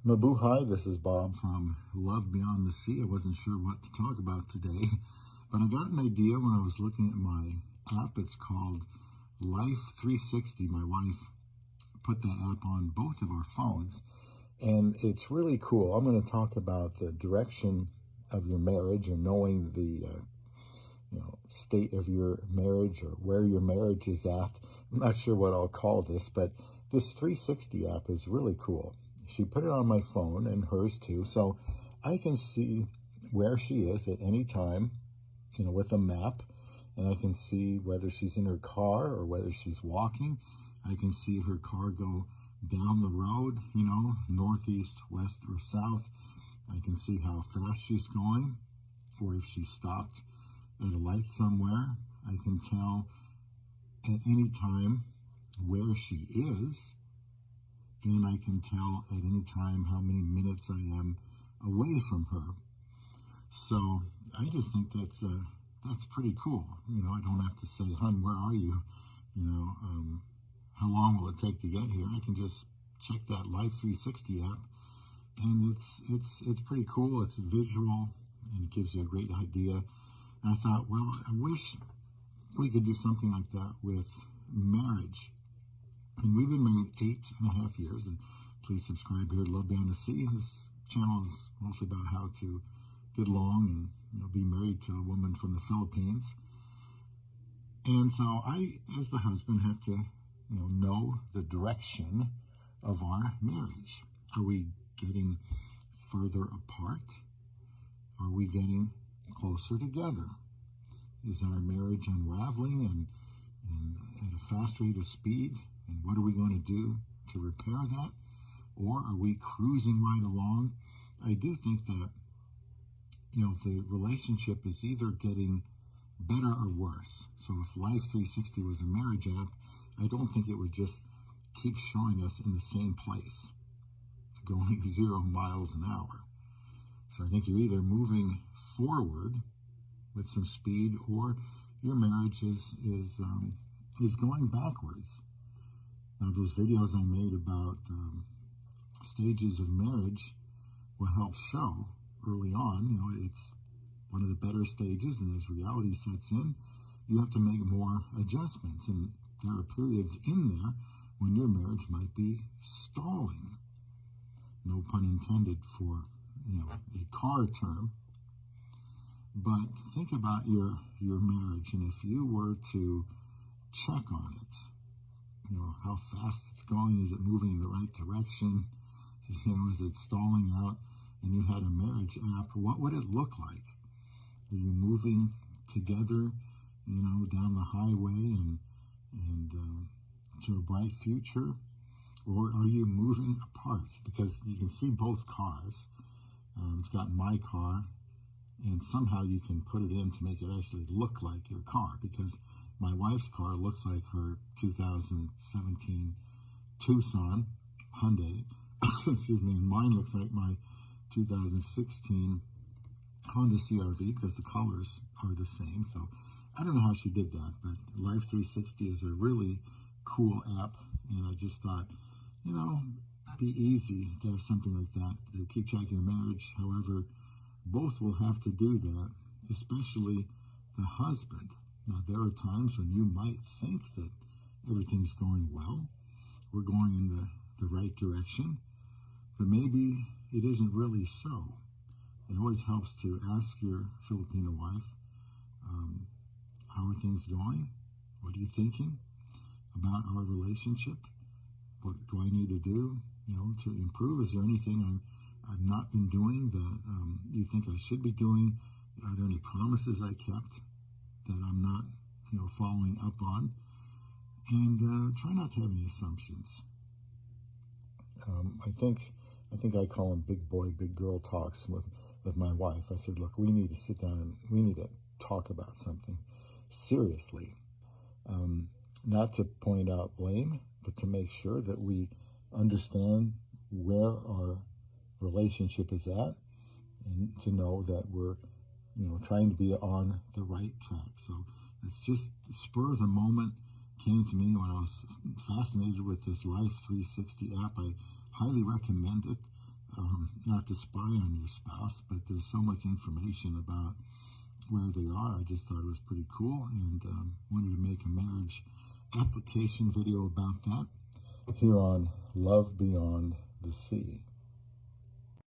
Mabuhay, this is Bob from Love Beyond the Sea. I wasn't sure what to talk about today, but I got an idea when I was looking at my app. It's called Life 360. My wife put that app on both of our phones, and it's really cool. I'm going to talk about the direction of your marriage and knowing the state of your marriage or where your marriage is at. I'm not sure what I'll call this, but this 360 app is really cool. She put it on my phone and hers too, so I can see where she is at any time, with a map, and I can see whether she's in her car or whether she's walking. I can see her car go down the road, northeast, west, or south. I can see how fast she's going, or if she stopped at a light somewhere. I can tell at any time where she is, and I can tell at any time how many minutes I am away from her. So I just think that's pretty cool. I don't have to say, "Hun, where are you? How long will it take to get here?" I can just check that Life 360 app, and it's pretty cool. It's visual, and it gives you a great idea. And I thought, well, I wish we could do something like that with marriage. And we've been married 8.5 years. And please subscribe here to Love Beyond the Sea. This channel is mostly about how to get along and be married to a woman from the Philippines. And so I, as the husband, have to know the direction of our marriage. Are we getting further apart? Are we getting closer together? Is our marriage unraveling and at a fast rate of speed? And what are we going to do to repair that? Or are we cruising right along? I do think that, the relationship is either getting better or worse. So if Life 360 was a marriage app, I don't think it would just keep showing us in the same place, going 0 miles an hour. So I think you're either moving forward with some speed, or your marriage is going backwards. Now, those videos I made about stages of marriage will help show early on. It's one of the better stages, and as reality sets in, you have to make more adjustments. And there are periods in there when your marriage might be stalling. No pun intended for a car term. But think about your marriage, and if you were to check on it, how fast it's going, is it moving in the right direction, is it stalling out, and you had a marriage app, what would it look like? Are you moving together, down the highway and to a bright future, or are you moving apart? Because you can see both cars. It's got my car, and somehow you can put it in to make it actually look like your car, because my wife's car looks like her 2017 Tucson Hyundai, excuse me, and mine looks like my 2016 Honda CRV, because the colors are the same. So I don't know how she did that, but Life 360 is a really cool app, and I just thought, it'd be easy to have something like that to keep track of your marriage. However, both will have to do that, especially the husband. Now, there are times when you might think that everything's going well, we're going in the right direction, but maybe it isn't really so. It always helps to ask your Filipina wife, how are things going? What are you thinking about our relationship? What do I need to do, to improve? Is there anything I've not been doing that you think I should be doing? Are there any promises I kept that I'm not, following up on? And try not to have any assumptions. I think I call them big boy, big girl talks with my wife. I said, look, we need to sit down and we need to talk about something seriously. Not to point out blame, but to make sure that we understand where our relationship is at, and to know that we're, trying to be on the right track. So it's just spur of the moment came to me when I was fascinated with this Life 360 app. I highly recommend it. not to spy on your spouse, but there's so much information about where they are. I just thought it was pretty cool, and wanted to make a marriage application video about that here on Love Beyond the Sea.